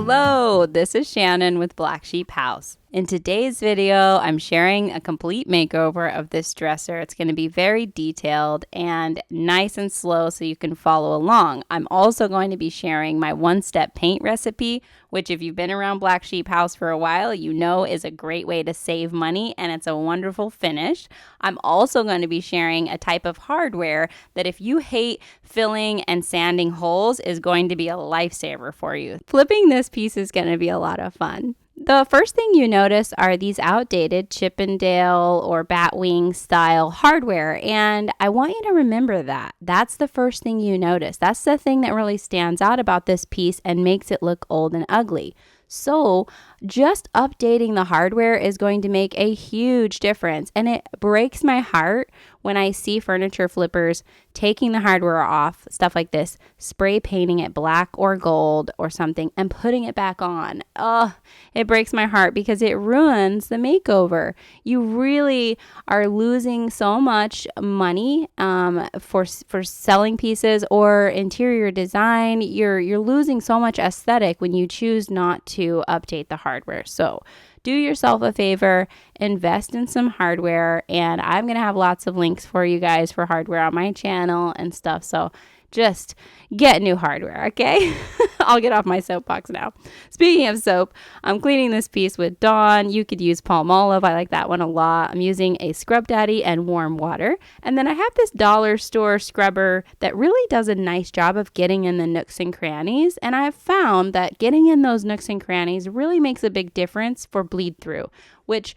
Hello, this is Shannon with Black Sheep House. In today's video, I'm sharing a complete makeover of this dresser. It's going to be very detailed and nice and slow so you can follow along. I'm also going to be sharing my one-step paint recipe, which if you've been around Black Sheep House for a while, you know is a great way to save money and it's a wonderful finish. I'm also going to be sharing a type of hardware that if you hate filling and sanding holes is going to be a lifesaver for you. Flipping this piece is going to be a lot of fun. The first thing you notice are these outdated Chippendale or Batwing style hardware, and I want you to remember that. That's the first thing you notice. That's the thing that really stands out about this piece and makes it look old and ugly. So just updating the hardware is going to make a huge difference, and it breaks my heart when I see furniture flippers taking the hardware off, stuff like this, spray painting it black or gold or something and putting it back on. It breaks my heart because it ruins the makeover. You really are losing so much money for selling pieces or interior design. You're losing so much aesthetic when you choose not to update the hardware. So do yourself a favor, invest in some hardware, and I'm going to have lots of links for you guys for hardware on my channel and stuff. So just get new hardware, okay? I'll get off my soapbox now. Speaking of soap, I'm cleaning this piece with Dawn. You could use Palmolive. I like that one a lot. I'm using a Scrub Daddy and warm water. And then I have this dollar store scrubber that really does a nice job of getting in the nooks and crannies. And I've found that getting in those nooks and crannies really makes a big difference for bleed through, which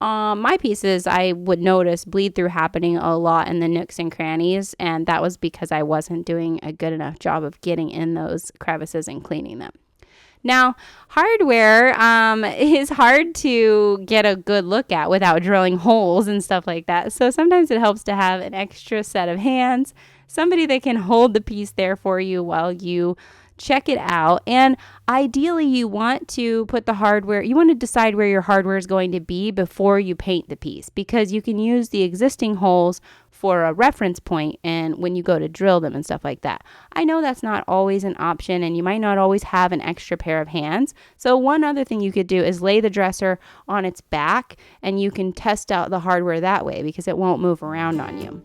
my pieces, I would notice bleed through happening a lot in the nooks and crannies, and that was because I wasn't doing a good enough job of getting in those crevices and cleaning them. Now, hardware is hard to get a good look at without drilling holes and stuff like that, so sometimes it helps to have an extra set of hands, somebody that can hold the piece there for you while you check it out. And ideally you want to put the hardware, you want to decide where your hardware is going to be before you paint the piece, because you can use the existing holes for a reference point and when you go to drill them and stuff like that. I know that's not always an option and you might not always have an extra pair of hands. So one other thing you could do is lay the dresser on its back and you can test out the hardware that way because it won't move around on you.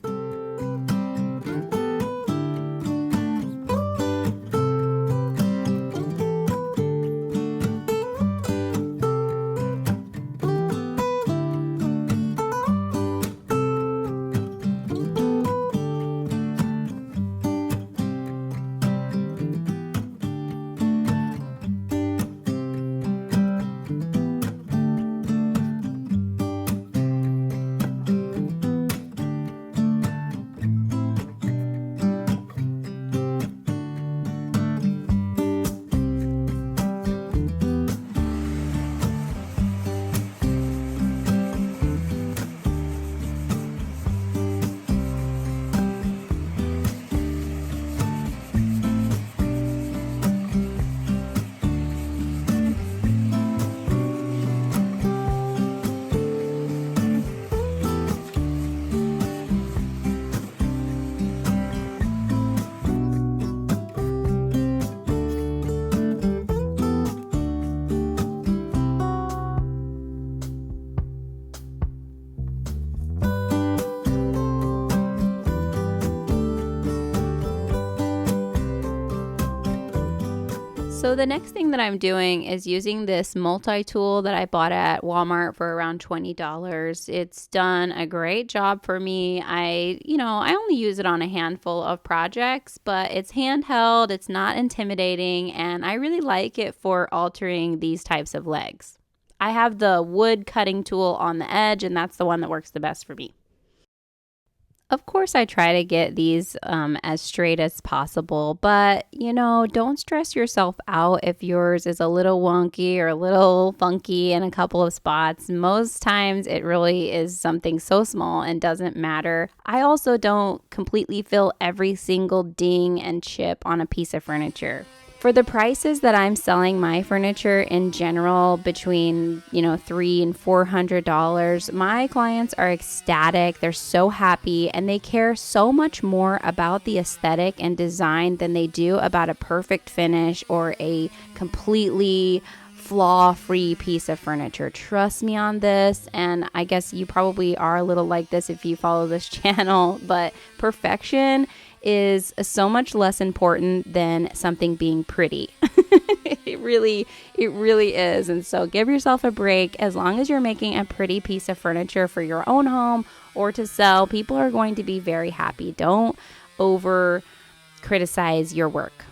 So the next thing that I'm doing is using this multi-tool that I bought at Walmart for around $20. It's done a great job for me. I only use it on a handful of projects, but it's handheld, it's not intimidating, and I really like it for altering these types of legs. I have the wood cutting tool on the edge, and that's the one that works the best for me. Of course, I try to get these as straight as possible, but, don't stress yourself out if yours is a little wonky or a little funky in a couple of spots. Most times it really is something so small and doesn't matter. I also don't completely fill every single ding and chip on a piece of furniture. For the prices that I'm selling my furniture in general, between $300 and $400, my clients are ecstatic. They're so happy, and they care so much more about the aesthetic and design than they do about a perfect finish or a completely flaw-free piece of furniture. Trust me on this, and I guess you probably are a little like this if you follow this channel, but perfection is so much less important than something being pretty. It really is. And so give yourself a break. As long as you're making a pretty piece of furniture for your own home or to sell, people are going to be very happy. Don't over criticize your work.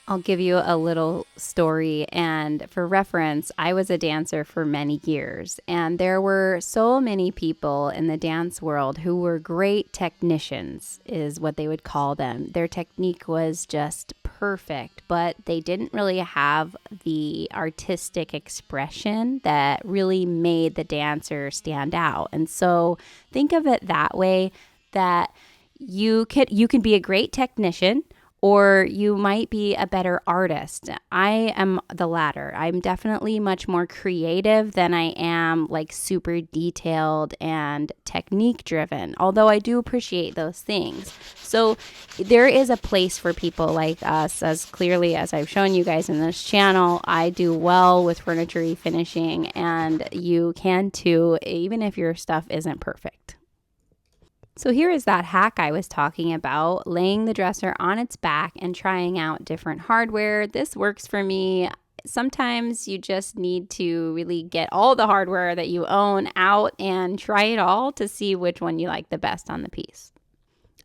I'll give you a little story, and for reference, I was a dancer for many years, and there were so many people in the dance world who were great technicians, is what they would call them. Their technique was just perfect, but they didn't really have the artistic expression that really made the dancer stand out. And so think of it that way, that you can be a great technician, or you might be a better artist. I am the latter. I'm definitely much more creative than I am like super detailed and technique driven, although I do appreciate those things. So there is a place for people like us, as clearly as I've shown you guys in this channel. I do well with furniture refinishing, and you can too, even if your stuff isn't perfect. So here is that hack I was talking about, laying the dresser on its back and trying out different hardware. This works for me. Sometimes you just need to really get all the hardware that you own out and try it all to see which one you like the best on the piece.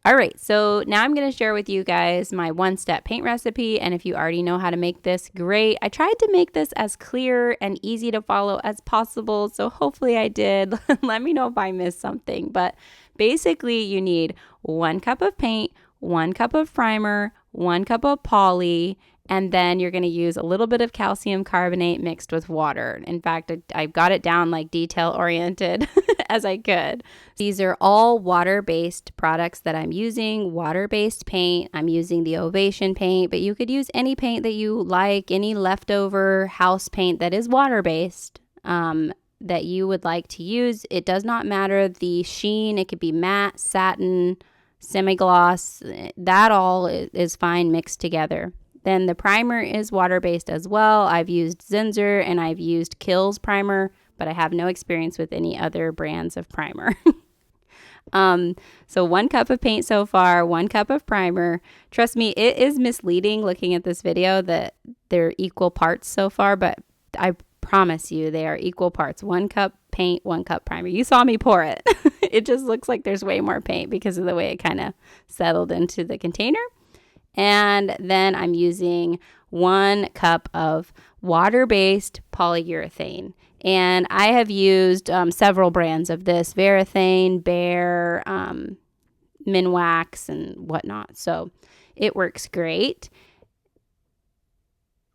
All right, so now I'm going to share with you guys my one-step paint recipe, and if you already know how to make this, great. I tried to make this as clear and easy to follow as possible, so hopefully I did. Let me know if I missed something, but basically you need 1 cup of paint, 1 cup of primer, 1 cup of poly, and then you're going to use a little bit of calcium carbonate mixed with water. In fact, I've got it down like detail oriented as I could. These are all water-based products that I'm using, water-based paint. I'm using the Ovation paint, but you could use any paint that you like, any leftover house paint that is water-based that you would like to use. It does not matter the sheen. It could be matte, satin, semi-gloss. That all is fine mixed together. Then the primer is water-based as well. I've used Zinser and I've used Kills primer, but I have no experience with any other brands of primer. So 1 cup of paint so far, 1 cup of primer. Trust me, it is misleading looking at this video that they're equal parts so far, but I promise you they are equal parts. 1 cup paint, 1 cup primer. You saw me pour it. It just looks like there's way more paint because of the way it kind of settled into the container. And then I'm using 1 cup of water-based polyurethane. And I have used several brands of this, Varathane, Bear, Minwax, and whatnot. So it works great.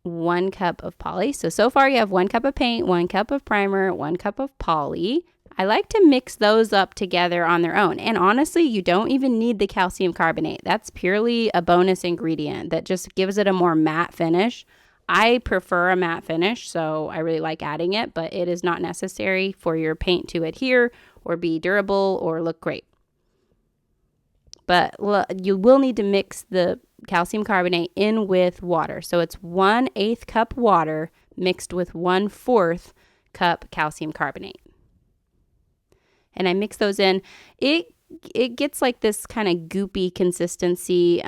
1 cup of poly. So far you have 1 cup of paint, 1 cup of primer, 1 cup of poly. I like to mix those up together on their own. And honestly, you don't even need the calcium carbonate. That's purely a bonus ingredient that just gives it a more matte finish. I prefer a matte finish, so I really like adding it, but it is not necessary for your paint to adhere or be durable or look great. But you will need to mix the calcium carbonate in with water. So it's 1/8 cup water mixed with 1/4 cup calcium carbonate. And I mix those in. It gets like this kind of goopy consistency.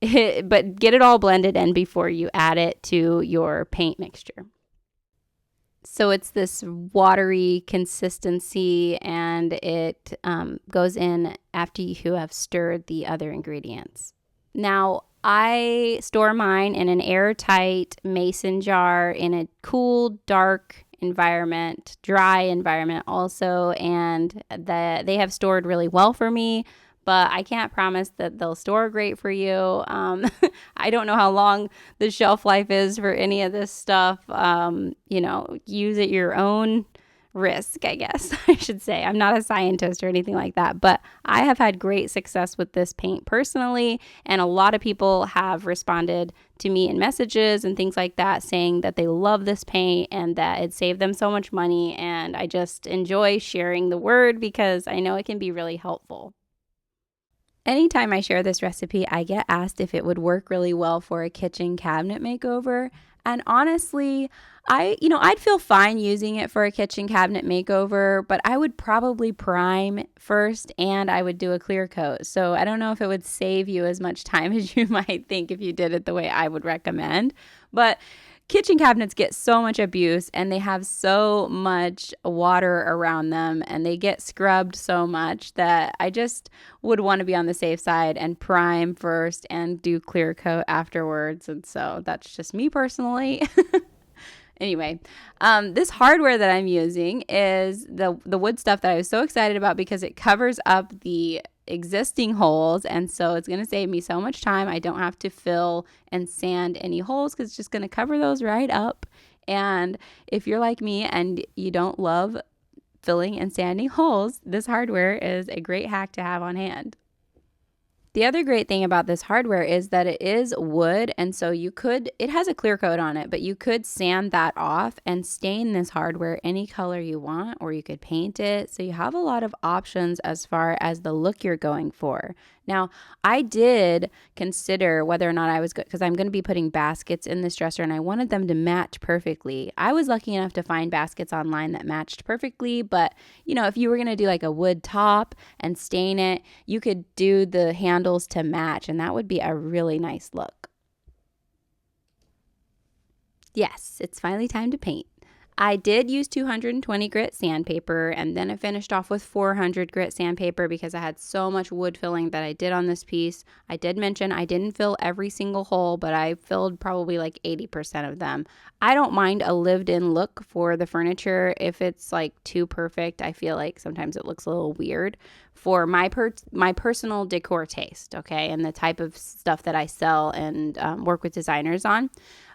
But get it all blended in before you add it to your paint mixture. So it's this watery consistency, and it goes in after you have stirred the other ingredients. Now, I store mine in an airtight mason jar in a cool, dark environment, dry environment also, and they have stored really well for me, but I can't promise that they'll store great for you. I don't know how long the shelf life is for any of this stuff. Use at your own risk, I guess I should say. I'm not a scientist or anything like that, but I have had great success with this paint personally, and a lot of people have responded to me in messages and things like that saying that they love this paint and that it saved them so much money, and I just enjoy sharing the word because I know it can be really helpful. Anytime I share this recipe, I get asked if it would work really well for a kitchen cabinet makeover. And honestly, I'd feel fine using it for a kitchen cabinet makeover, but I would probably prime first and I would do a clear coat. So I don't know if it would save you as much time as you might think if you did it the way I would recommend. But kitchen cabinets get so much abuse and they have so much water around them and they get scrubbed so much that I just would want to be on the safe side and prime first and do clear coat afterwards. And so that's just me personally. Anyway, this hardware that I'm using is the wood stuff that I was so excited about because it covers up the existing holes, and so it's going to save me so much time. I don't have to fill and sand any holes because it's just going to cover those right up. And if you're like me and you don't love filling and sanding holes, this hardware is a great hack to have on hand. The other great thing about this hardware is that it is wood, and so it has a clear coat on it, but you could sand that off and stain this hardware any color you want, or you could paint it. So you have a lot of options as far as the look you're going for. Now, I did consider whether or not I was good, because I'm going to be putting baskets in this dresser and I wanted them to match perfectly. I was lucky enough to find baskets online that matched perfectly, but if you were going to do like a wood top and stain it, you could do the handles to match and that would be a really nice look. Yes, it's finally time to paint. I did use 220 grit sandpaper and then I finished off with 400 grit sandpaper because I had so much wood filling that I did on this piece. I did mention I didn't fill every single hole, but I filled probably like 80% of them. I don't mind a lived-in look for the furniture. If it's like too perfect, I feel like sometimes it looks a little weird for my personal decor taste, okay, and the type of stuff that I sell and work with designers on.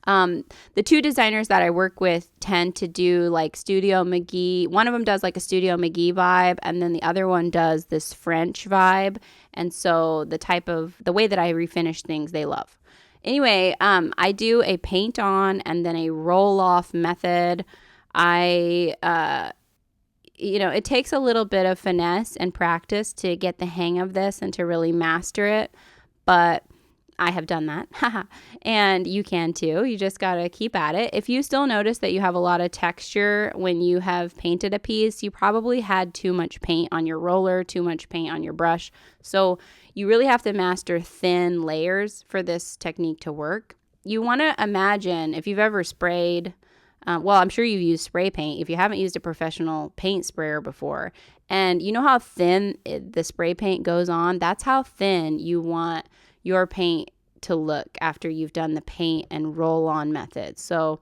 The two designers that I work with tend to do like Studio McGee. One of them does like a Studio McGee vibe, and then the other one does this French vibe. And so the way that I refinish things, they love. Anyway, I do a paint on and then a roll off method. It takes a little bit of finesse and practice to get the hang of this and to really master it, but I have done that. And you can too. You just got to keep at it. If you still notice that you have a lot of texture when you have painted a piece, you probably had too much paint on your roller, too much paint on your brush. So you really have to master thin layers for this technique to work. You want to imagine if you've ever sprayed, I'm sure you've used spray paint if you haven't used a professional paint sprayer before. And you know how thin the spray paint goes on? That's how thin you want your paint to look after you've done the paint and roll on method. So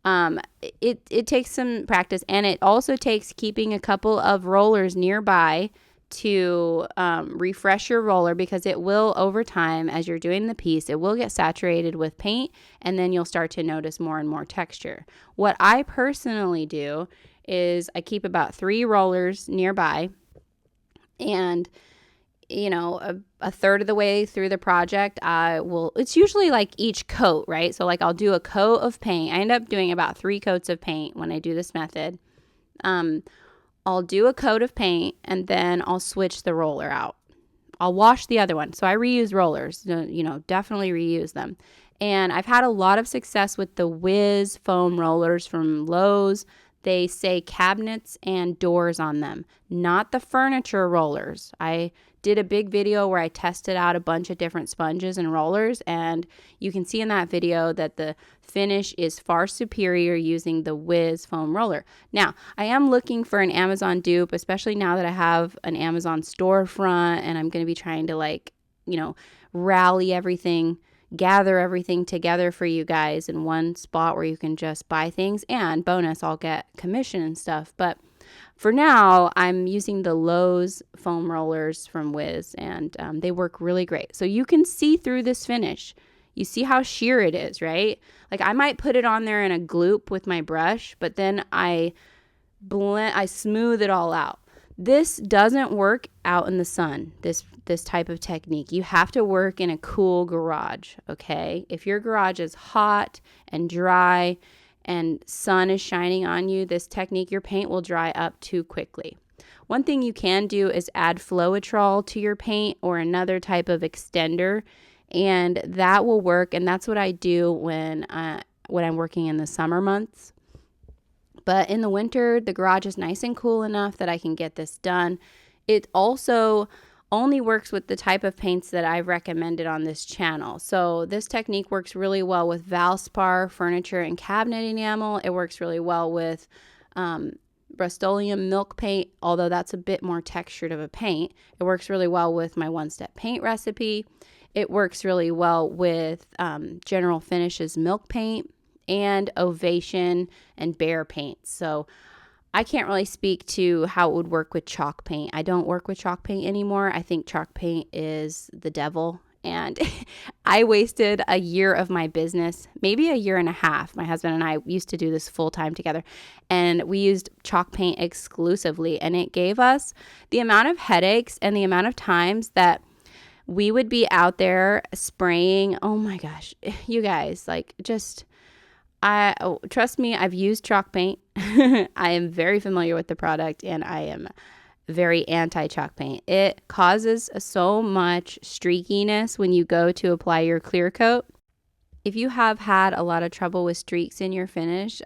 it takes some practice, and it also takes keeping a couple of rollers nearby to refresh your roller, because it will, over time, as you're doing the piece, it will get saturated with paint, and then you'll start to notice more and more texture. What I personally do is I keep about 3 rollers nearby, and a third of the way through the project, it's usually like each coat, right? So like I'll do a coat of paint. I end up doing about 3 coats of paint when I do this method. I'll do a coat of paint and then I'll switch the roller out. I'll wash the other one. So I reuse rollers, definitely reuse them. And I've had a lot of success with the Whiz foam rollers from Lowe's. They say cabinets and doors on them, not the furniture rollers. I did a big video where I tested out a bunch of different sponges and rollers, and you can see in that video that the finish is far superior using the Whiz foam roller. Now, I am looking for an Amazon dupe, especially now that I have an Amazon storefront and I'm going to be trying to rally everything, gather everything together for you guys in one spot where you can just buy things, and bonus, I'll get commission and stuff. But for now, I'm using the Lowe's foam rollers from Whiz, and they work really great. So you can see through this finish. You see how sheer it is, right? Like I might put it on there in a gloop with my brush, but then I I smooth it all out. This doesn't work out in the sun, this type of technique. You have to work in a cool garage, okay? If your garage is hot and dry and sun is shining on you, this technique, your paint will dry up too quickly. One thing you can do is add Floetrol to your paint or another type of extender, and that will work. And that's what I do when I'm working in the summer months. But in the winter, the garage is nice and cool enough that I can get this done. It also only works with the type of paints that I've recommended on this channel. So this technique works really well with Valspar furniture and cabinet enamel. It works really well with Rust-Oleum milk paint, although that's a bit more textured of a paint. It works really well with my one-step paint recipe. It works really well with General Finishes milk paint and Ovation and Bear paint. So I can't really speak to how it would work with chalk paint. I don't work with chalk paint anymore. I think chalk paint is the devil. And I wasted a year of my business, maybe a year and a half. My husband and I used to do this full time together, and we used chalk paint exclusively. And it gave us the amount of headaches and the amount of times that we would be out there spraying. Oh my gosh, you guys, trust me, I've used chalk paint. I am very familiar with the product, and I am very anti-chalk paint. It causes so much streakiness when you go to apply your clear coat. If you have had a lot of trouble with streaks in your finish,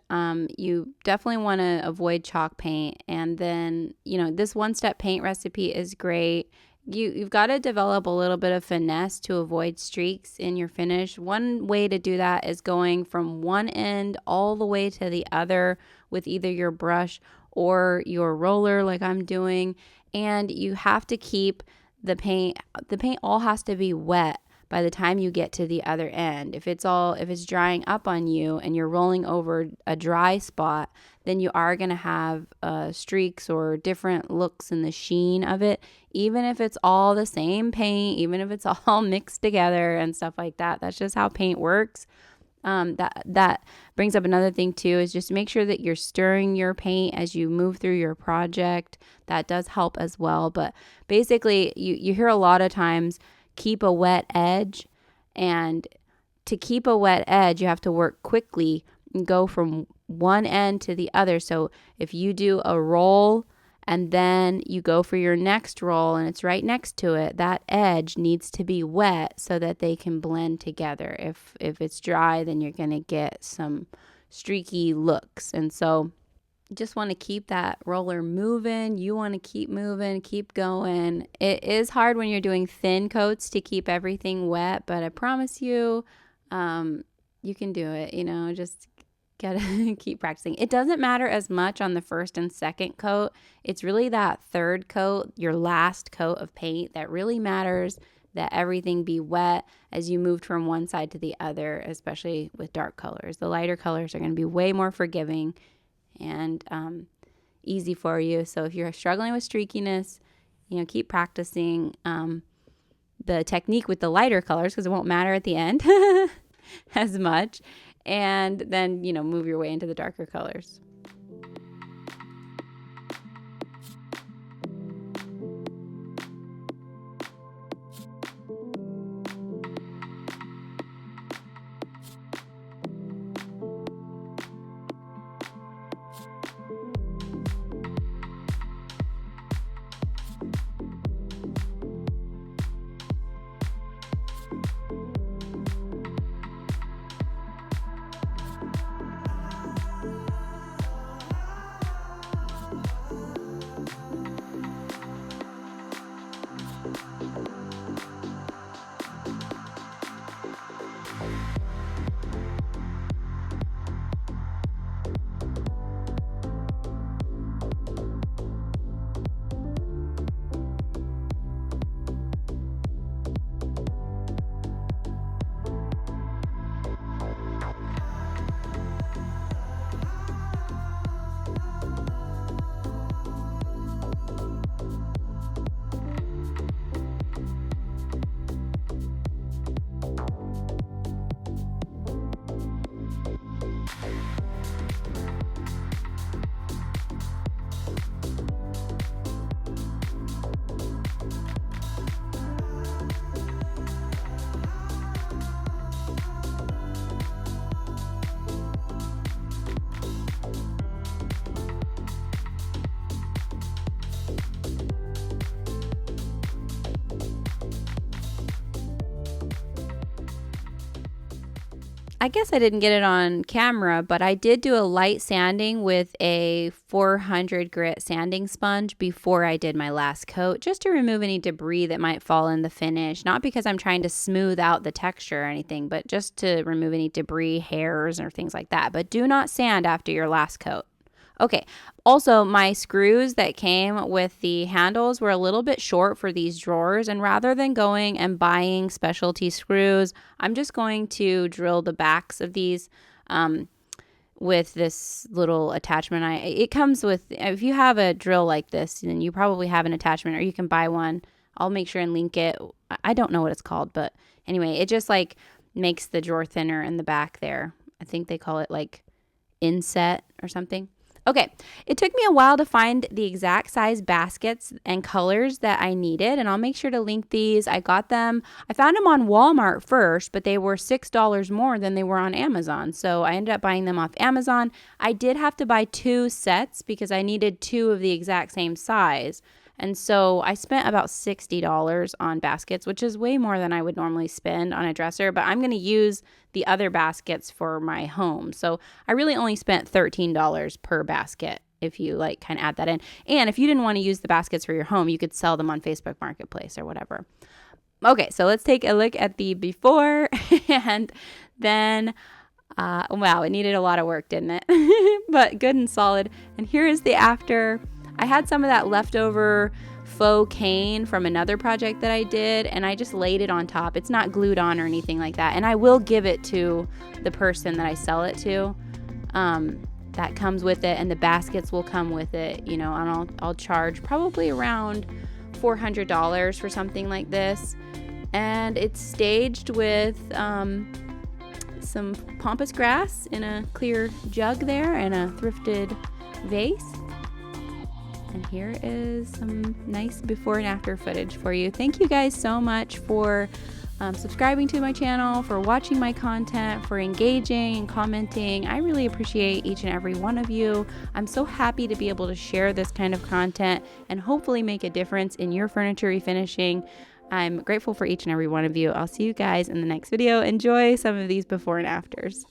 you definitely want to avoid chalk paint. And then, this one-step paint recipe is great. You've got to develop a little bit of finesse to avoid streaks in your finish. One way to do that is going from one end all the way to the other with either your brush or your roller like I'm doing. And you have to keep the paint all has to be wet by the time you get to the other end. If it's drying up on you and you're rolling over a dry spot, then you are going to have streaks or different looks in the sheen of it, even if it's all the same paint, even if it's all mixed together and stuff like that. That's just how paint works. That brings up another thing too, is just make sure that you're stirring your paint as you move through your project. That does help as well. But basically, you hear a lot of times, keep a wet edge. And to keep a wet edge, you have to work quickly and go from one end to the other. So if you do a roll and then you go for your next roll and it's right next to it, that edge needs to be wet so that they can blend together. If it's dry, then you're going to get some streaky looks. And so you just want to keep that roller moving. You want to keep moving, keep going. It is hard when you're doing thin coats to keep everything wet, but I promise you, you can do it. Just gotta keep practicing. It doesn't matter as much on the first and second coat. It's really that third coat, your last coat of paint, that really matters, that everything be wet as you moved from one side to the other, especially with dark colors. The lighter colors are going to be way more forgiving and easy for you. So if you're struggling with streakiness, keep practicing the technique with the lighter colors, because it won't matter at the end as much. And then, move your way into the darker colors. I guess I didn't get it on camera, but I did do a light sanding with a 400 grit sanding sponge before I did my last coat, just to remove any debris that might fall in the finish. Not because I'm trying to smooth out the texture or anything, but just to remove any debris, hairs, or things like that. But do not sand after your last coat. Okay, also my screws that came with the handles were a little bit short for these drawers, and rather than going and buying specialty screws, I'm just going to drill the backs of these with this little attachment. It comes with, if you have a drill like this, then you probably have an attachment, or you can buy one. I'll make sure and link it. I don't know what it's called, but anyway, it just like makes the drawer thinner in the back there. I think they call it like inset or something. Okay, it took me a while to find the exact size baskets and colors that I needed, and I'll make sure to link these. I found them on Walmart first, but they were $6 more than they were on Amazon, so I ended up buying them off Amazon. I did have to buy 2 sets because I needed 2 of the exact same size, and so I spent about $60 on baskets, which is way more than I would normally spend on a dresser, but I'm going to use the other baskets for my home. So I really only spent $13 per basket if you like kind of add that in. And if you didn't want to use the baskets for your home, you could sell them on Facebook Marketplace or whatever. Okay, so let's take a look at the before and then, wow, it needed a lot of work, didn't it? But good and solid. And here is the after. I had some of that leftover faux cane from another project that I did, and I just laid it on top. It's not glued on or anything like that, and I will give it to the person that I sell it to. That comes with it, and the baskets will come with it, you know, and I'll charge probably around $400 for something like this. And it's staged with some pampas grass in a clear jug there and a thrifted vase. And here is some nice before and after footage for you. Thank you guys so much for subscribing to my channel, for watching my content, for engaging and commenting. I really appreciate each and every one of you. I'm so happy to be able to share this kind of content and hopefully make a difference in your furniture refinishing. I'm grateful for each and every one of you. I'll see you guys in the next video. Enjoy some of these before and afters.